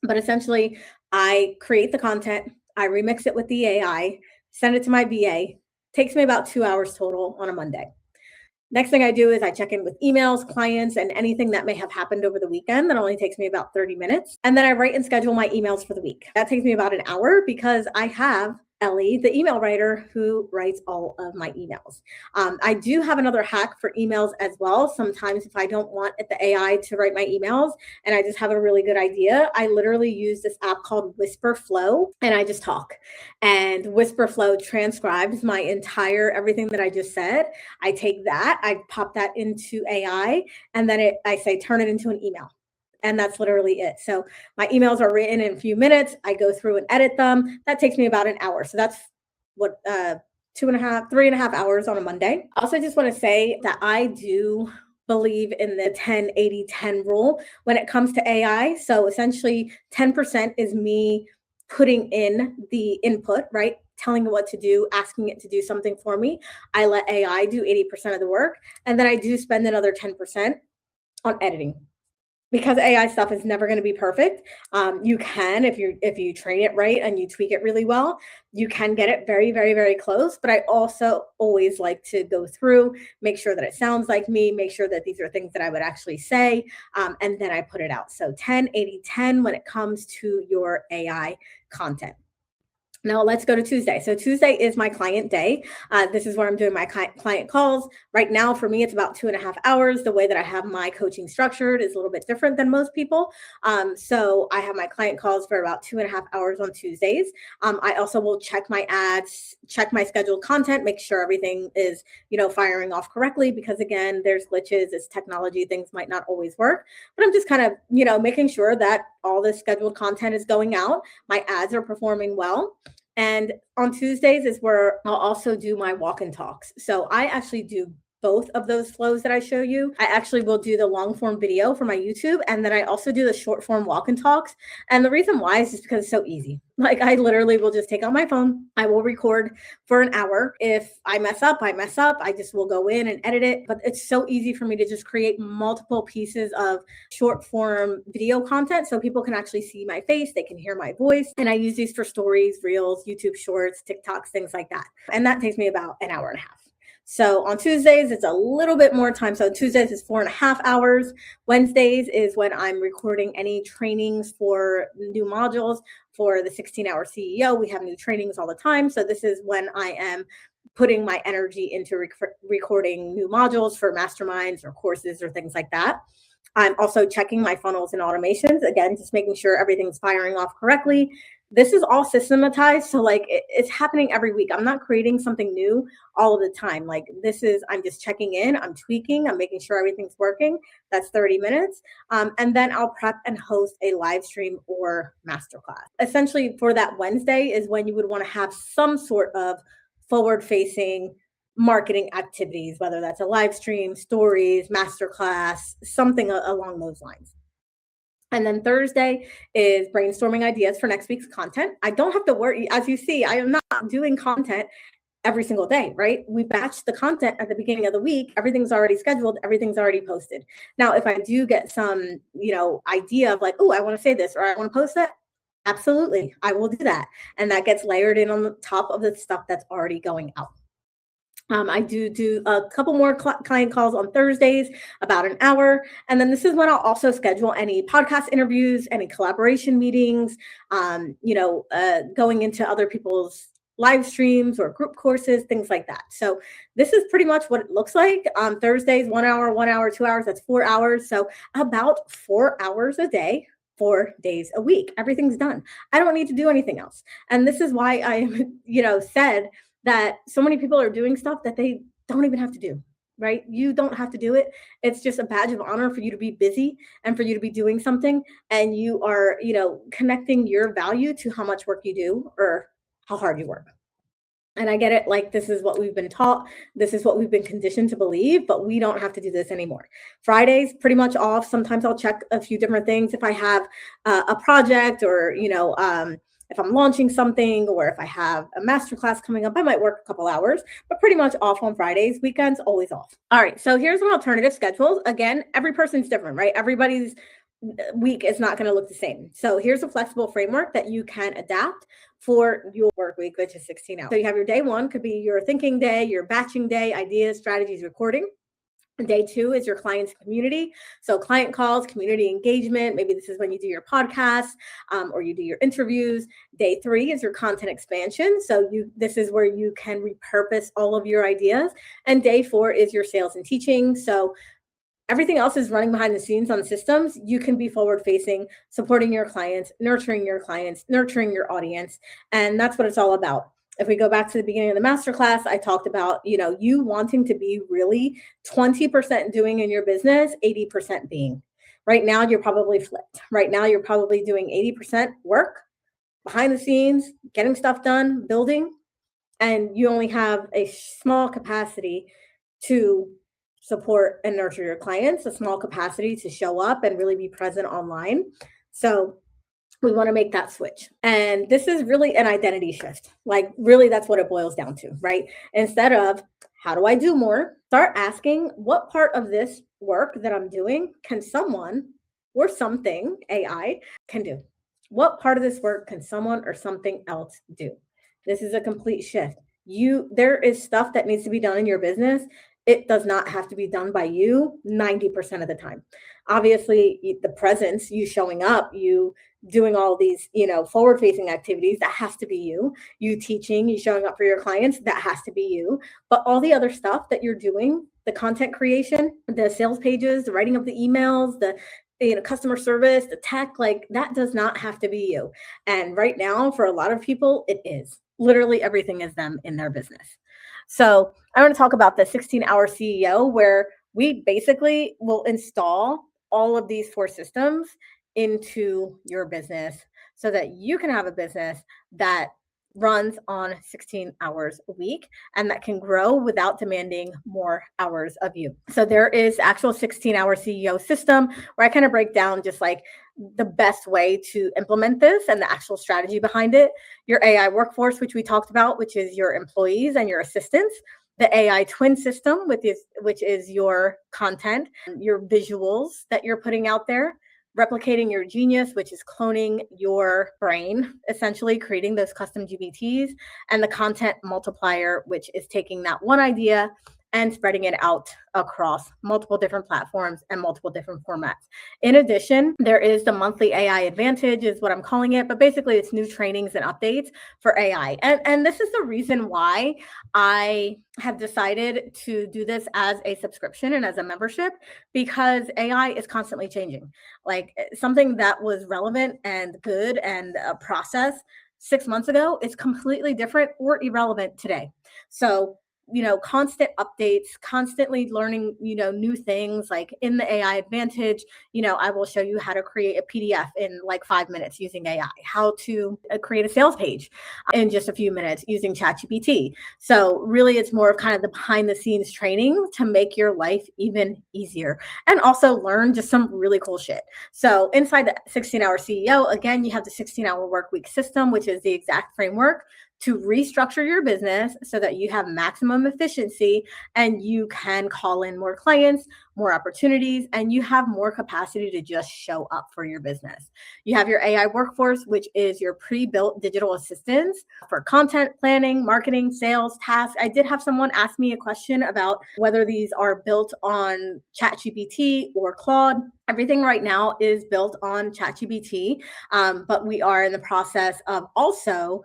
But essentially, I create the content, I remix it with the AI, send it to my VA. Takes me about 2 hours total on a Monday. Next thing I do is I check in with emails, clients, and anything that may have happened over the weekend. That only takes me about 30 minutes. And then I write and schedule my emails for the week. That takes me about an hour because I have Ellie, the email writer, who writes all of my emails. I do have another hack for emails as well. Sometimes if I don't want the AI to write my emails and I just have a really good idea, I literally use this app called Whisper Flow, and I just talk. And Whisper Flow transcribes my entire everything that I just said. I take that, I pop that into AI, and then I say, turn it into an email. And that's literally it. So my emails are written in a few minutes. I go through and edit them. That takes me about an hour. So that's what, 3.5 hours on a Monday. Also, just want to say that I do believe in the 10-80-10 rule when it comes to AI. So essentially 10% is me putting in the input, right? Telling it what to do, asking it to do something for me. I let AI do 80% of the work. And then I do spend another 10% on editing. Because AI stuff is never going to be perfect. You can, if you train it right and you tweak it really well, you can get it very, very, very close. But I also always like to go through, make sure that it sounds like me, make sure that these are things that I would actually say, and then I put it out. So 10-80-10 when it comes to your AI content. Now let's go to Tuesday. So Tuesday is my client day. This is where I'm doing my client calls. Right now, for me, it's about 2.5 hours. The way that I have my coaching structured is a little bit different than most people. So I have my client calls for about 2.5 hours on Tuesdays. I also will check my ads, check my scheduled content, make sure everything is, firing off correctly. Because again, there's glitches, it's technology, things might not always work. But I'm just kind of, making sure that all the scheduled content is going out. My ads are performing well. And on Tuesdays is where I'll also do my walk and talks. So I actually do both of those flows that I show you. I actually will do the long form video for my YouTube. And then I also do the short form walk and talks. And the reason why is just because it's so easy. Like I literally will just take out my phone. I will record for an hour. If I mess up, I mess up. I just will go in and edit it. But it's so easy for me to just create multiple pieces of short form video content so people can actually see my face. They can hear my voice. And I use these for stories, reels, YouTube shorts, TikToks, things like that. And that takes me about an hour and a half. So on Tuesdays, it's a little bit more time. So Tuesdays is 4.5 hours. Wednesdays is when I'm recording any trainings for new modules for the 16-hour CEO. We have new trainings all the time. So this is when I am putting my energy into recording new modules for masterminds or courses or things like that. I'm also checking my funnels and automations. Again, just making sure everything's firing off correctly. This is all systematized. So like it's happening every week. I'm not creating something new all of the time. Like I'm just checking in, I'm tweaking, I'm making sure everything's working. That's 30 minutes. And then I'll prep and host a live stream or masterclass. Essentially for that Wednesday is when you would want to have some sort of forward facing marketing activities, whether that's a live stream, stories, masterclass, something along those lines. And then Thursday is brainstorming ideas for next week's content. I don't have to worry. As you see, I am not doing content every single day, right? We batch the content at the beginning of the week. Everything's already scheduled. Everything's already posted. Now, if I do get some, idea of like, oh, I want to say this or I want to post that, absolutely, I will do that. And that gets layered in on the top of the stuff that's already going out. I do a couple more client calls on Thursdays, about an hour. And then this is when I'll also schedule any podcast interviews, any collaboration meetings, going into other people's live streams or group courses, things like that. So this is pretty much what it looks like. Thursdays, 1 hour, 2 hours, that's 4 hours. So about 4 hours a day, 4 days a week. Everything's done. I don't need to do anything else. And this is why I, said that so many people are doing stuff that they don't even have to do, right? You don't have to do it. It's just a badge of honor for you to be busy and for you to be doing something. And you are, connecting your value to how much work you do or how hard you work. And I get it. Like, this is what we've been taught. This is what we've been conditioned to believe, but we don't have to do this anymore. Fridays, pretty much off. Sometimes I'll check a few different things. If I have a project or, if I'm launching something or if I have a masterclass coming up, I might work a couple hours, but pretty much off on Fridays. Weekends, always off. All right. So here's an alternative schedule. Again, every person's different, right? Everybody's week is not going to look the same. So here's a flexible framework that you can adapt for your work week, which is 16 hours. So you have your day one, could be your thinking day, your batching day, ideas, strategies, recording. Day two is your client's community. So client calls, community engagement. Maybe this is when you do your podcast or you do your interviews. Day three is your content expansion. So this is where you can repurpose all of your ideas. And day four is your sales and teaching. So everything else is running behind the scenes on systems. You can be forward facing, supporting your clients, nurturing your audience. And that's what it's all about. If we go back to the beginning of the masterclass, I talked about, you wanting to be really 20% doing in your business, 80% being. Right now, you're probably flipped. Right now, you're probably doing 80% work behind the scenes, getting stuff done, building, and you only have a small capacity to support and nurture your clients, a small capacity to show up and really be present online. So we want to make that switch. And this is really an identity shift. Like, really, that's what it boils down to, right? Instead of how do I do more, start asking what part of this work that I'm doing can someone or something, AI, can do? What part of this work can someone or something else do? This is a complete shift. There is stuff that needs to be done in your business. It does not have to be done by you 90% of the time. Obviously, the presence, you showing up, you doing all these, forward facing activities, that has to be you. You teaching, you showing up for your clients, that has to be you. But all the other stuff that you're doing, the content creation, the sales pages, the writing of the emails, the customer service, the tech, like that does not have to be you. And right now, for a lot of people, it is. Literally everything is them in their business. So I want to talk about the 16-hour CEO, where we basically will install all of these 4 systems into your business so that you can have a business that runs on 16 hours a week and that can grow without demanding more hours of you. So there is actual 16-hour CEO system where I kind of break down just like the best way to implement this and the actual strategy behind it. Your AI workforce, which we talked about, which is your employees and your assistants. The AI twin system, which is your content, your visuals that you're putting out there. Replicating your genius, which is cloning your brain, essentially creating those custom GPTs, and the content multiplier, which is taking that one idea and spreading it out across multiple different platforms and multiple different formats. In addition, there is the monthly AI advantage is what I'm calling it, but basically it's new trainings and updates for AI. And this is the reason why I have decided to do this as a subscription and as a membership, because AI is constantly changing. Like something that was relevant and good and a process 6 months ago is completely different or irrelevant today. So constant updates, constantly learning, new things. Like in the AI advantage, I will show you how to create a PDF in like 5 minutes using AI, how to create a sales page in just a few minutes using ChatGPT. So really it's more of kind of the behind the scenes training to make your life even easier and also learn just some really cool shit. So inside the 16-hour CEO, again, you have the 16-hour work week system, which is the exact framework to restructure your business so that you have maximum efficiency and you can call in more clients, more opportunities, and you have more capacity to just show up for your business. You have your AI workforce, which is your pre-built digital assistants for content planning, marketing, sales, tasks. I did have someone ask me a question about whether these are built on ChatGPT or Claude. Everything right now is built on ChatGPT, but we are in the process of also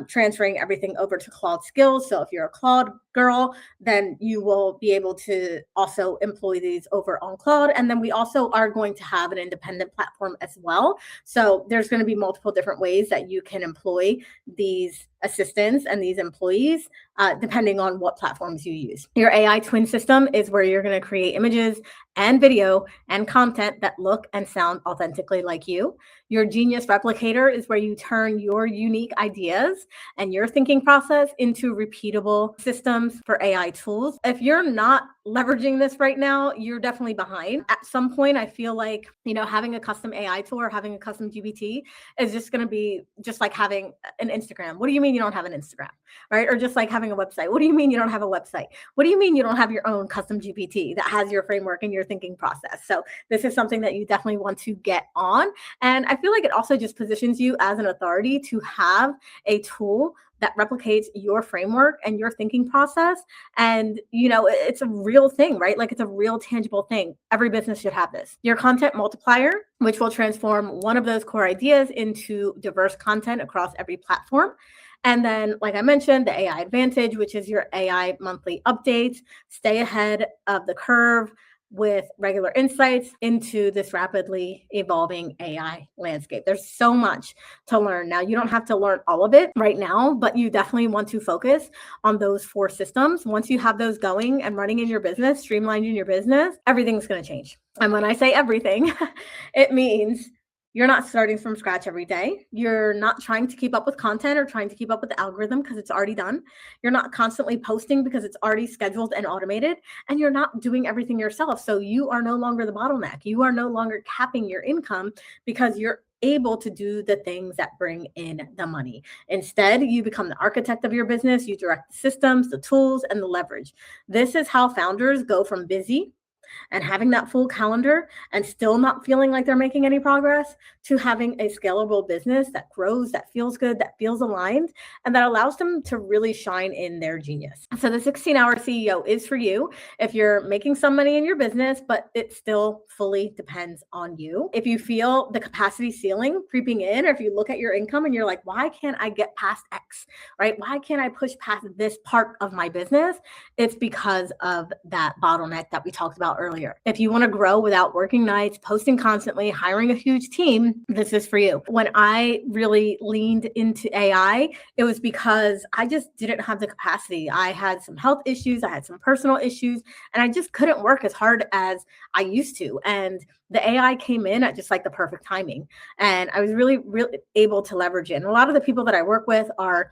transferring everything over to Claude Skills. So if you're a Claude girl, then you will be able to also employ these over on Claude. And then we also are going to have an independent platform as well. So there's going to be multiple different ways that you can employ these assistants and these employees, depending on what platforms you use. Your AI twin system is where you're going to create images and video and content that look and sound authentically like you. Your genius replicator is where you turn your unique ideas and your thinking process into repeatable systems for AI tools. If you're not leveraging this right now, you're definitely behind. At some point, I feel like, having a custom AI tool or having a custom GPT is just going to be just like having an Instagram. What do you mean you don't have an Instagram, right? Or just like having a website. What do you mean you don't have a website? What do you mean you don't have your own custom GPT that has your framework and your thinking process? So this is something that you definitely want to get on. And I feel like it also just positions you as an authority to have a tool that replicates your framework and your thinking process. And, it's a real thing, right? Like it's a real tangible thing. Every business should have this. Your content multiplier, which will transform one of those core ideas into diverse content across every platform. And then, like I mentioned, the AI advantage, which is your AI monthly updates, stay ahead of the curve with regular insights into this rapidly evolving AI landscape. There's so much to learn. Now, you don't have to learn all of it right now, but you definitely want to focus on those 4 systems. Once you have those going and running in your business, streamlined in your business, everything's going to change. And when I say everything, it means you're not starting from scratch every day. You're not trying to keep up with content or trying to keep up with the algorithm because it's already done. You're not constantly posting because it's already scheduled and automated. And you're not doing everything yourself. So you are no longer the bottleneck. You are no longer capping your income because you're able to do the things that bring in the money. Instead, you become the architect of your business. You direct the systems, the tools, and the leverage. This is how founders go from busy and having that full calendar and still not feeling like they're making any progress, to having a scalable business that grows, that feels good, that feels aligned, and that allows them to really shine in their genius. So the 16-hour CEO is for you if you're making some money in your business, but it still fully depends on you. If you feel the capacity ceiling creeping in, or if you look at your income and you're like, why can't I get past X, right? Why can't I push past this part of my business? It's because of that bottleneck that we talked about earlier. If you want to grow without working nights, posting constantly, hiring a huge team, this is for you. When I really leaned into AI, it was because I just didn't have the capacity. I had some health issues, I had some personal issues, and I just couldn't work as hard as I used to. And the AI came in at just like the perfect timing. And I was really able to leverage it. And a lot of the people that I work with are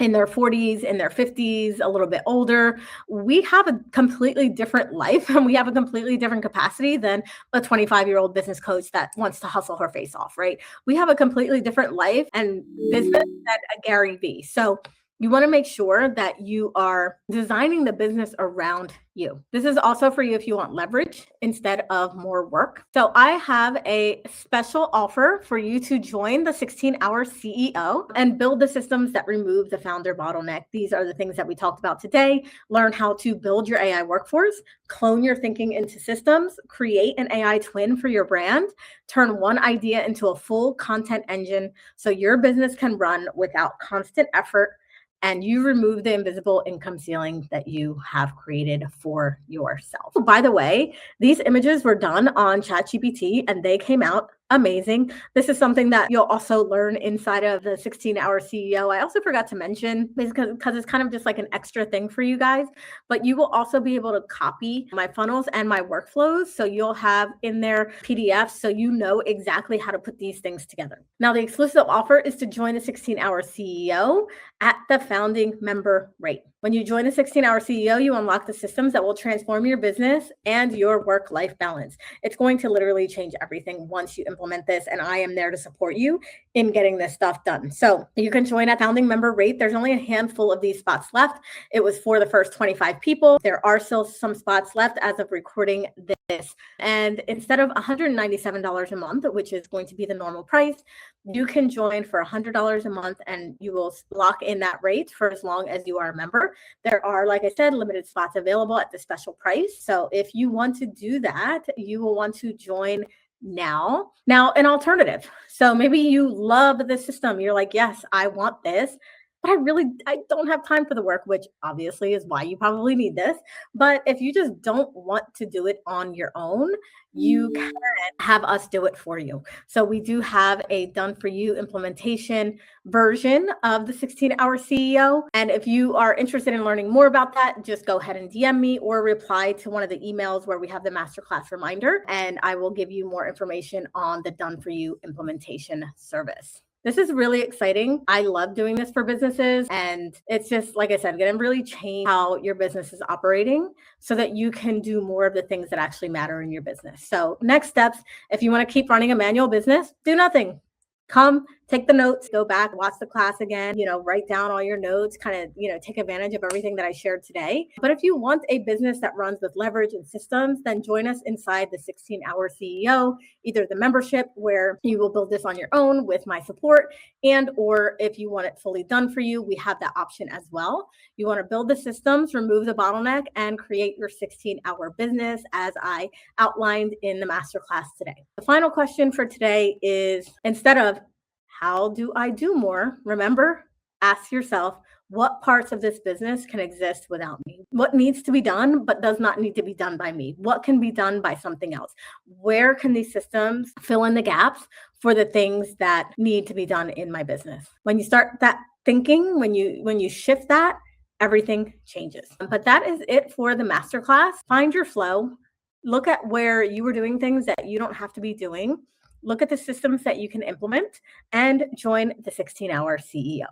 in their 40s, in their 50s, a little bit older. We have a completely different life and we have a completely different capacity than a 25-year-old business coach that wants to hustle her face off, right? We have a completely different life and business than a Gary Vee. So you want to make sure that you are designing the business around you. This is also for you if you want leverage instead of more work. So I have a special offer for you to join the 16-hour CEO and build the systems that remove the founder bottleneck. These are the things that we talked about today. Learn how to build your AI workforce, clone your thinking into systems, create an AI twin for your brand, turn one idea into a full content engine so your business can run without constant effort, and you remove the invisible income ceiling that you have created for yourself. By the way, these images were done on ChatGPT and they came out amazing. This is something that you'll also learn inside of the 16-hour CEO. I also forgot to mention, because it's kind of just like an extra thing for you guys, but you will also be able to copy my funnels and my workflows. So you'll have in there PDFs so you know exactly how to put these things together. Now, the exclusive offer is to join the 16-hour CEO at the founding member rate. When you join the 16-hour CEO, you unlock the systems that will transform your business and your work-life balance. It's going to literally change everything once you implement this, and I am there to support you in getting this stuff done. So you can join at founding member rate. There's only a handful of these spots left. It was for the first 25 people. There are still some spots left as of recording this. And instead of $197 a month, which is going to be the normal price, you can join for $100 a month and you will lock in that rate for as long as you are a member. There are, like I said, limited spots available at the special price. So if you want to do that, you will want to join now. Now, an alternative. So maybe you love the system. You're like, yes, I want this, but I don't have time for the work, which obviously is why you probably need this. But if you just don't want to do it on your own, you can have us do it for you. So we do have a done for you implementation version of the 16-hour CEO. And if you are interested in learning more about that, just go ahead and DM me or reply to one of the emails where we have the masterclass reminder, and I will give you more information on the done for you implementation service. This is really exciting. I love doing this for businesses. And it's just, like I said, going to really change how your business is operating so that you can do more of the things that actually matter in your business. So next steps, if you want to keep running a manual business, do nothing. Come, take the notes, go back, watch the class again, write down all your notes, kind of, take advantage of everything that I shared today. But if you want a business that runs with leverage and systems, then join us inside the 16-hour CEO, either the membership where you will build this on your own with my support, and or if you want it fully done for you, we have that option as well. You want to build the systems, remove the bottleneck, and create your 16-hour business as I outlined in the masterclass today. The final question for today is, instead of how do I do more? Remember, ask yourself, what parts of this business can exist without me? What needs to be done, but does not need to be done by me? What can be done by something else? Where can these systems fill in the gaps for the things that need to be done in my business? When you start that thinking, when you shift that, everything changes. But that is it for the masterclass. Find your flow. Look at where you are doing things that you don't have to be doing. Look at the systems that you can implement and join the 16-hour CEO.